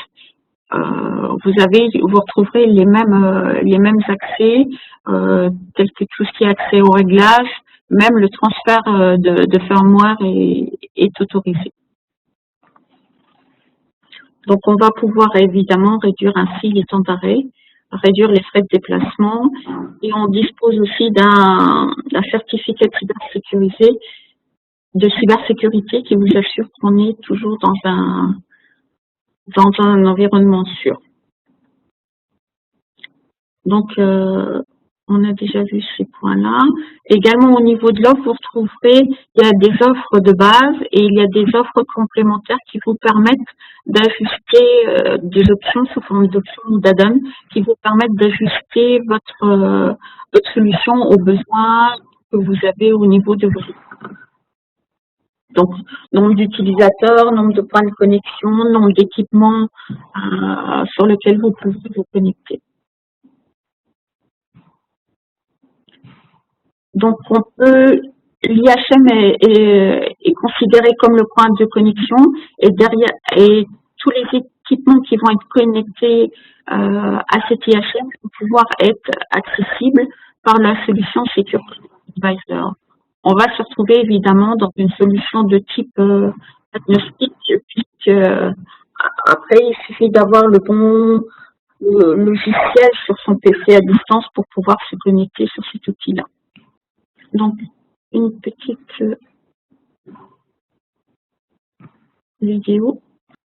Vous retrouverez les mêmes accès, tels que tout ce qui est accès au réglage, même le transfert de firmware est autorisé. Donc on va pouvoir évidemment réduire ainsi les temps d'arrêt, réduire les frais de déplacement, et on dispose aussi d'un certificat de cybersécurité qui vous assure qu'on est toujours dans un environnement sûr. Donc, on a déjà vu ces points-là. Également, au niveau de l'offre, vous retrouverez, il y a des offres de base et il y a des offres complémentaires qui vous permettent d'ajuster des options sous forme d'options ou d'add-on qui vous permettent d'ajuster votre solution aux besoins que vous avez au niveau de vos outils. Donc, nombre d'utilisateurs, nombre de points de connexion, nombre d'équipements sur lesquels vous pouvez vous connecter. Donc, l'IHM est considéré comme le point de connexion et tous les équipements qui vont être connectés à cet IHM vont pouvoir être accessibles par la solution Secure Advisor. On va se retrouver évidemment dans une solution de type agnostique, puisque après il suffit d'avoir le bon logiciel sur son PC à distance pour pouvoir se connecter sur cet outil-là. Donc une petite vidéo.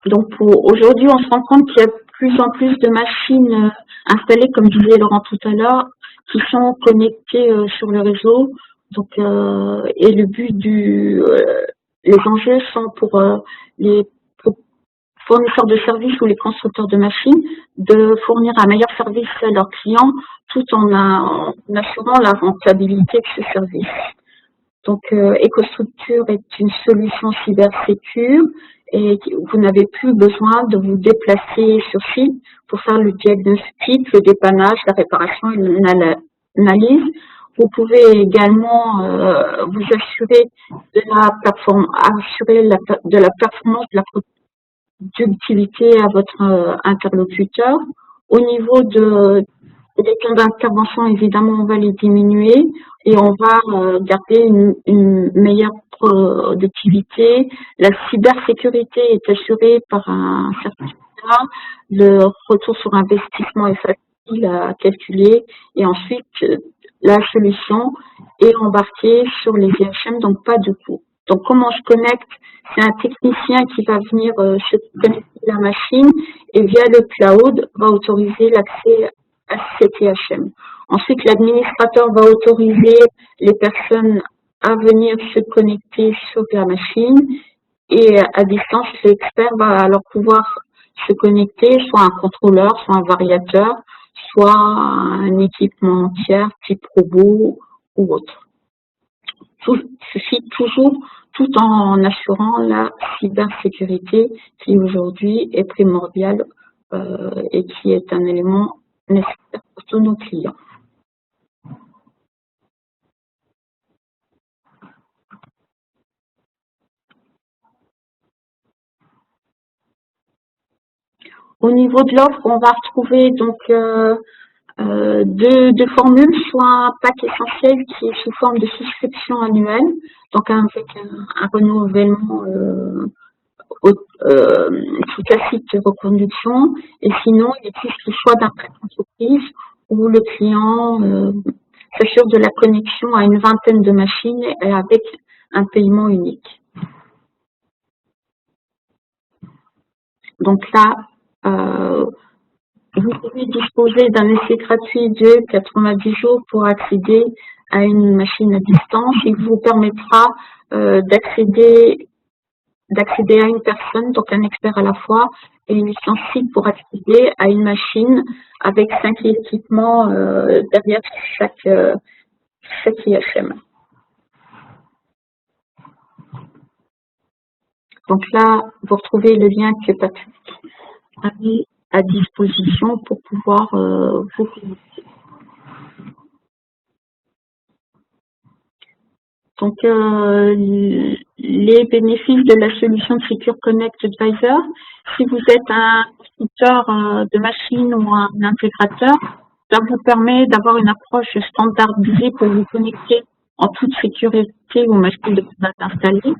Donc aujourd'hui, on se rend compte qu'il y a de plus en plus de machines installées, comme disait Laurent tout à l'heure, qui sont connectées sur le réseau. Donc, et le but les enjeux sont pour les fournisseurs de services ou les constructeurs de machines de fournir un meilleur service à leurs clients tout en assurant la rentabilité de ce service. Donc, EcoStruxure est une solution cybersécure et vous n'avez plus besoin de vous déplacer sur site pour faire le diagnostic, le dépannage, la réparation et l'analyse. Vous pouvez également vous assurer de la performance, de la productivité à votre interlocuteur. Au niveau des temps d'intervention, évidemment, on va les diminuer et on va garder une meilleure productivité. La cybersécurité est assurée par un certificat. Le retour sur investissement est facile à calculer. Et ensuite, la solution est embarquée sur les IHM, donc pas de coût. Donc, comment on se connecte? C'est un technicien qui va venir se connecter à la machine et via le cloud va autoriser l'accès à cet IHM. Ensuite, l'administrateur va autoriser les personnes à venir se connecter sur la machine et à distance, l'expert va alors pouvoir se connecter, soit un contrôleur, soit un variateur, soit un équipement tiers type robot ou autre. Ceci toujours tout en assurant la cybersécurité qui aujourd'hui est primordiale et qui est un élément nécessaire pour tous nos clients. Au niveau de l'offre, on va retrouver donc deux formules, soit un pack essentiel qui est sous forme de souscription annuelle, donc avec un renouvellement sous tacite de reconduction, et sinon il existe le choix d'un pack entreprise où le client s'assure de la connexion à une vingtaine de machines et avec un paiement unique. Donc là, vous pouvez disposer d'un essai gratuit de 90 jours pour accéder à une machine à distance. Il vous permettra d'accéder à une personne, donc un expert à la fois, et une licence SIG pour accéder à une machine avec 5 équipements derrière chaque IHM. Donc là, vous retrouvez le lien que Patrick a mis à disposition pour pouvoir vous connecter. Donc, les bénéfices de la solution de Secure Connect Advisor, si vous êtes un constructeur de machines ou un intégrateur, ça vous permet d'avoir une approche standardisée pour vous connecter en toute sécurité aux machines que vous avez installées.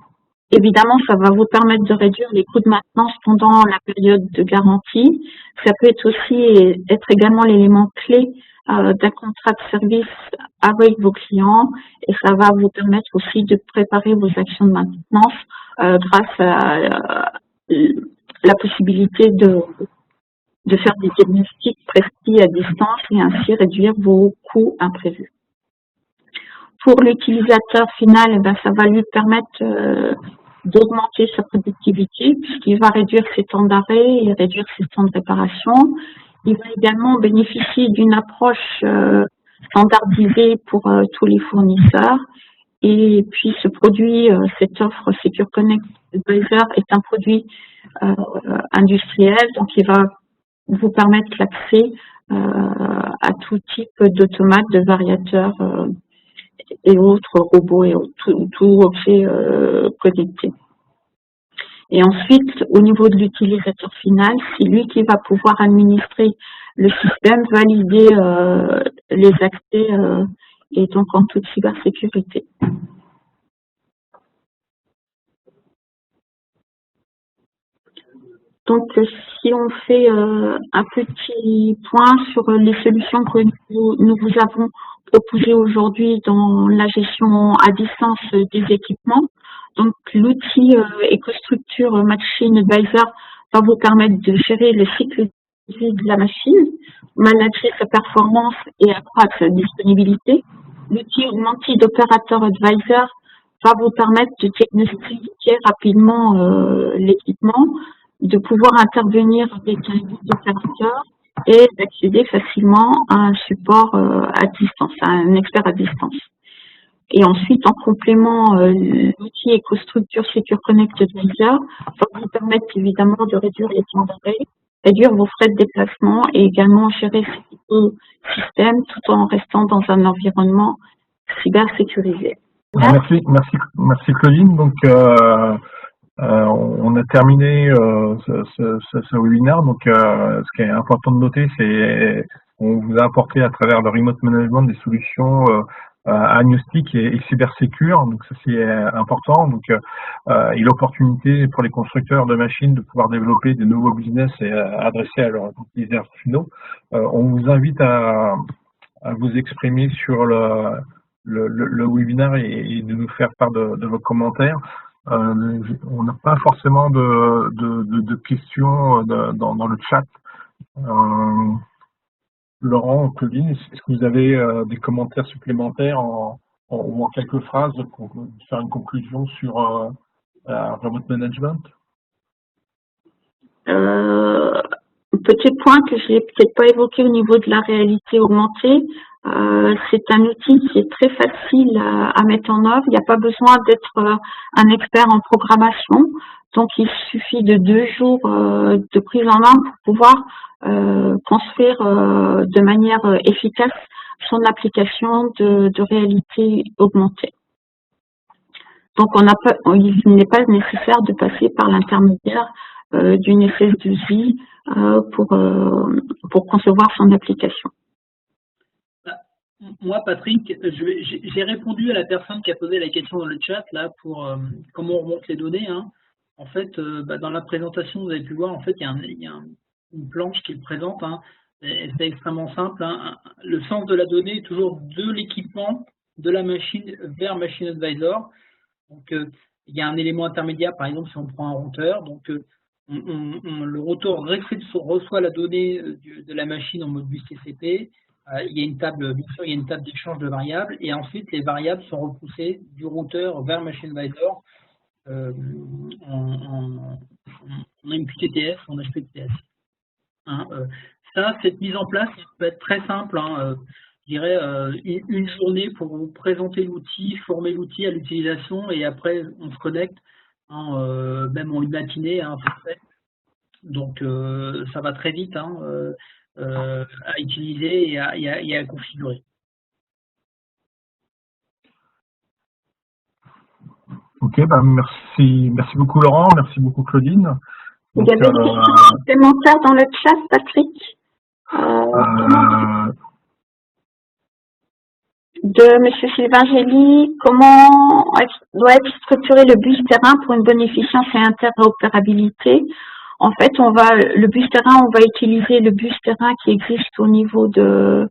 Évidemment, ça va vous permettre de réduire les coûts de maintenance pendant la période de garantie. Ça peut être également l'élément clé d'un contrat de service avec vos clients et ça va vous permettre aussi de préparer vos actions de maintenance grâce à la possibilité de faire des diagnostics précis à distance et ainsi réduire vos coûts imprévus. Pour l'utilisateur final, ça va lui permettre d'augmenter sa productivité puisqu'il va réduire ses temps d'arrêt et réduire ses temps de réparation. Il va également bénéficier d'une approche standardisée pour tous les fournisseurs. Et puis ce produit, cette offre Secure Connect Advisor est un produit industriel, donc il va vous permettre l'accès à tout type d'automates, de variateurs et autres robots et tout objet connecté. Et ensuite, au niveau de l'utilisateur final, c'est lui qui va pouvoir administrer le système, valider les accès et donc en toute cybersécurité. Donc, si on fait un petit point sur les solutions que nous vous avons proposées aujourd'hui dans la gestion à distance des équipements, donc l'outil EcoStruxure Machine Advisor va vous permettre de gérer le cycle de vie de la machine, manager sa performance et accroître sa disponibilité. L'outil Augmented Operator Advisor va vous permettre de diagnostiquer rapidement l'équipement, de pouvoir intervenir avec un guide d'opérateur et d'accéder facilement à un support à distance, à un expert à distance. Et ensuite, en complément, l'outil EcoStruxure Secure Connect Advisor va vous permettre évidemment de réduire les temps d'arrêt, réduire vos frais de déplacement et également gérer ce système tout en restant dans un environnement cybersécurisé. Merci Claudine. Donc, on a terminé ce webinaire. Donc, ce qui est important de noter, c'est qu'on vous a apporté à travers le remote management des solutions agnostique et cybersécure, donc ça c'est important. Donc et l'opportunité pour les constructeurs de machines de pouvoir développer des nouveaux business et adresser à leurs utilisateurs finaux. On vous invite à vous exprimer sur le webinaire et de nous faire part de vos commentaires. On n'a pas forcément de questions dans le chat. Laurent, Claudine, est-ce que vous avez des commentaires supplémentaires ou en quelques phrases pour faire une conclusion sur Remote Management? Petit point que je n'ai peut-être pas évoqué au niveau de la réalité augmentée, c'est un outil qui est très facile à mettre en œuvre. Il n'y a pas besoin d'être un expert en programmation. Donc, il suffit de 2 jours de prise en main pour pouvoir construire de manière efficace son application de réalité augmentée. Donc, il n'est pas nécessaire de passer par l'intermédiaire d'une SS2I pour concevoir son application. Moi, Patrick, j'ai répondu à la personne qui a posé la question dans le chat là pour comment on remonte les données. Hein. En fait, dans la présentation, vous avez pu voir, en fait, il y a une planche qui le présente. Hein, c'est extrêmement simple. Hein. Le sens de la donnée est toujours de l'équipement de la machine vers Machine Advisor. Donc, il y a un élément intermédiaire, par exemple, si on prend un routeur. Donc, le routeur reçoit la donnée de la machine en mode bus TCP. Il y a une table, bien sûr, il y a une table d'échange de variables. Et ensuite, les variables sont repoussées du routeur vers Machine Advisor en MQTT en HTTPS. Hein, cette mise en place peut être très simple. Hein, je dirais une journée pour vous présenter l'outil, former l'outil à l'utilisation et après on se connecte, hein, même en une matinée, hein, parfait. Donc ça va très vite hein, à utiliser et à configurer. Ok, merci beaucoup Laurent, merci beaucoup Claudine. Il y avait des questions supplémentaires dans le chat, Patrick. De M. Sylvain Gély, comment doit être structuré le bus terrain pour une bonne efficience et interopérabilité? En fait, le bus terrain, on va utiliser le bus terrain qui existe au niveau de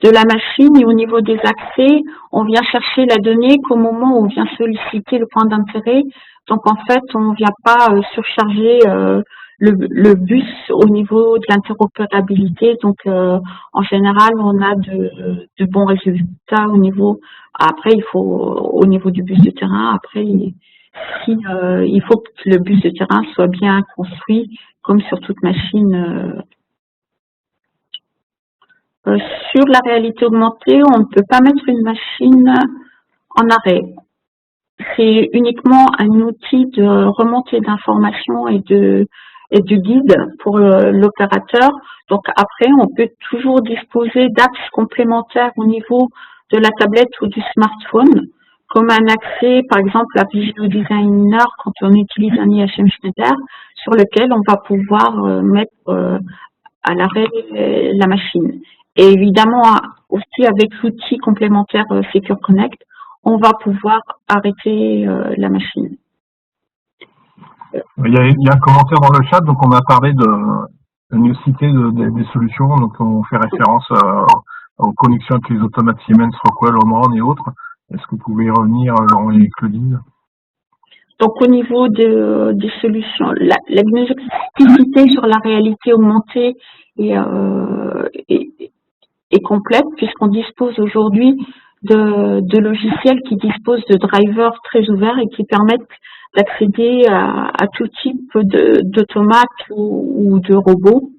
la machine et au niveau des accès, on vient chercher la donnée qu'au moment où on vient solliciter le point d'intérêt. Donc, en fait, on ne vient pas surcharger le bus au niveau de l'interopérabilité. Donc, en général, on a de bons résultats au niveau. Après, il faut au niveau du bus de terrain. Après, il faut que le bus de terrain soit bien construit, comme sur toute machine. Sur la réalité augmentée, on ne peut pas mettre une machine en arrêt. C'est uniquement un outil de remontée d'informations et de guide pour l'opérateur. Donc après, on peut toujours disposer d'axes complémentaires au niveau de la tablette ou du smartphone, comme un accès, par exemple, à Visio Designer quand on utilise un IHM Schneider, sur lequel on va pouvoir mettre à l'arrêt la machine. Et évidemment, aussi avec l'outil complémentaire Secure Connect, on va pouvoir arrêter la machine. Il y a un commentaire dans le chat, donc on a parlé de nécessité des solutions, donc on fait référence aux connexions avec les automates Siemens, Rockwell, Omron et autres. Est-ce que vous pouvez revenir, Laurent et Claudine? Donc au niveau des solutions, la diagnosticité sur la réalité augmentée est complète puisqu'on dispose aujourd'hui de logiciels qui disposent de drivers très ouverts et qui permettent d'accéder à tout type d'automates ou de robots.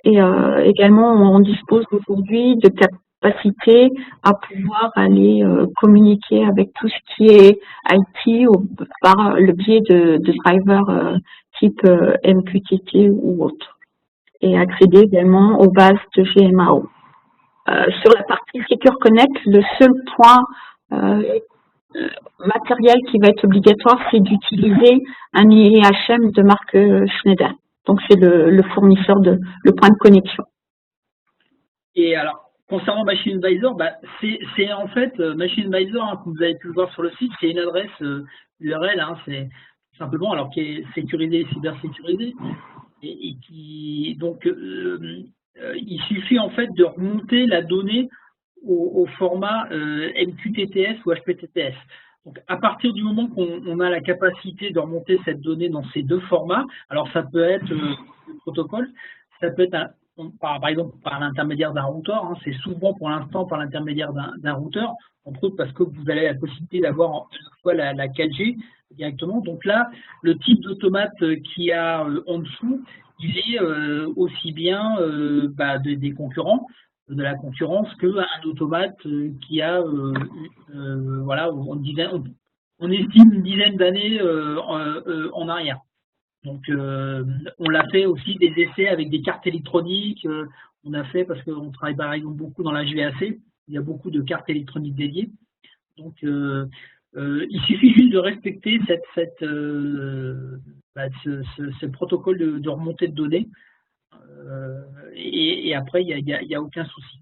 Et également, on dispose aujourd'hui de capacités à pouvoir aller communiquer avec tout ce qui est IT par le biais de drivers type MQTT ou autre. Et accéder également aux bases de GMAO. Sur la partie Secure Connect, le seul point matériel qui va être obligatoire, c'est d'utiliser un IHM de marque Schneider. Donc c'est le fournisseur le point de connexion. Et alors, concernant Machine Advisor, c'est en fait Machine Advisor, hein, comme vous avez pu le voir sur le site, c'est une adresse URL, hein, c'est tout simplement, alors qui est sécurisée, cybersécurisée, et qui donc il suffit en fait de remonter la donnée au format MQTT ou HPTTS. Donc, à partir du moment qu'on a la capacité de remonter cette donnée dans ces deux formats, alors ça peut être le protocole, ça peut être par exemple par l'intermédiaire d'un routeur, hein, c'est souvent pour l'instant par l'intermédiaire d'un routeur, entre autres parce que vous avez la possibilité d'avoir soit la 4G directement. Donc là, le type d'automate qu'il y a en dessous, il est aussi bien des concurrents, de la concurrence qu'un automate qui a voilà, on estime une dizaine d'années en arrière. Donc on l'a fait aussi des essais avec des cartes électroniques, on a fait parce qu'on travaille par exemple beaucoup dans la GVAC, il y a beaucoup de cartes électroniques dédiées. Donc il suffit juste de respecter ce protocole de remontée de données. Et après, il n'y a aucun souci.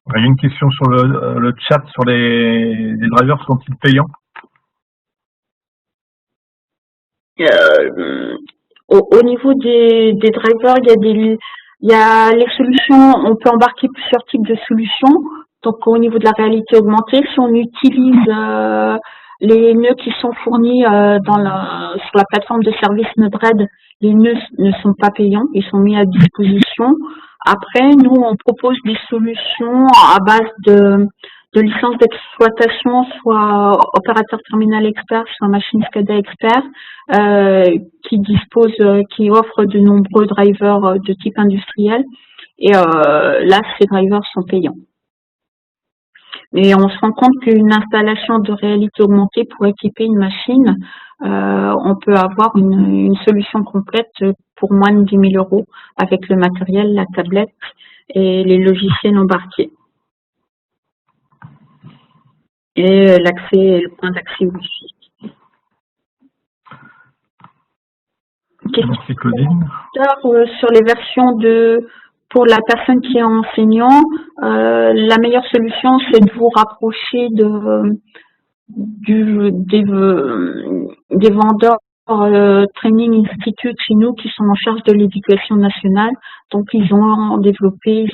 Il y a une question sur le chat sur les drivers, sont-ils payants? Au niveau des drivers, il y a les solutions, on peut embarquer plusieurs types de solutions. Donc au niveau de la réalité augmentée, si on utilise les nœuds qui sont fournis sur la plateforme de service Node-RED, les nœuds ne sont pas payants, ils sont mis à disposition. Après, nous, on propose des solutions à base de licences d'exploitation, soit opérateur terminal expert, soit machine SCADA expert, qui offrent de nombreux drivers de type industriel. Et là, ces drivers sont payants. Mais on se rend compte qu'une installation de réalité augmentée pour équiper une machine, on peut avoir une solution complète pour moins de 10 000 € avec le matériel, la tablette et les logiciels embarqués. Et le point d'accès Wi-Fi. Merci Claudine. Sur les versions pour la personne qui est enseignant, la meilleure solution, c'est de vous rapprocher des vendeurs Training Institute chez nous qui sont en charge de l'éducation nationale. Donc, ils ont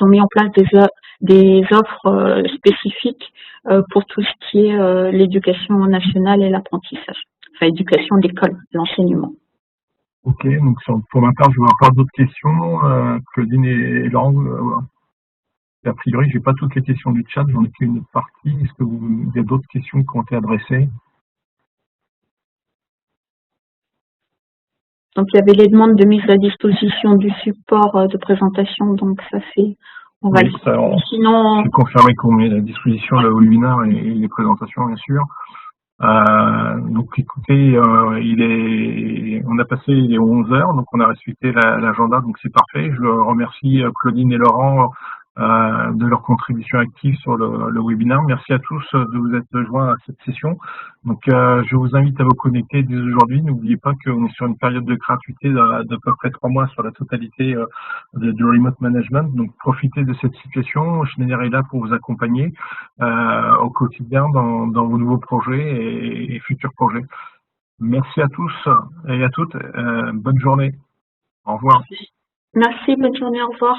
mis en place des offres spécifiques pour tout ce qui est l'éducation nationale et l'apprentissage. Enfin, éducation d'école, l'enseignement. Ok, donc pour ma part, je vais avoir d'autres questions. Claudine et Laurent, a priori, j'ai pas toutes les questions du chat, j'en ai qu'une partie. Est-ce qu'il y a d'autres questions qui ont été adressées? Donc, il y avait les demandes de mise à disposition du support de présentation, donc ça c'est... Sinon, c'est confirmé qu'on met à disposition le webinaire et les présentations, bien sûr. Donc écoutez, on a passé les 11 heures, donc on a respecté l'agenda, donc c'est parfait. Je remercie Claudine et Laurent de leur contribution active sur le webinaire. Merci à tous de vous être joints à cette session. Donc je vous invite à vous connecter dès aujourd'hui. N'oubliez pas qu'on est sur une période de gratuité d'à peu près 3 mois sur la totalité du remote management. Donc profitez de cette situation. Schneider est là pour vous accompagner au quotidien dans vos nouveaux projets et futurs projets. Merci à tous et à toutes. Bonne journée. Au revoir. Merci, bonne journée, au revoir.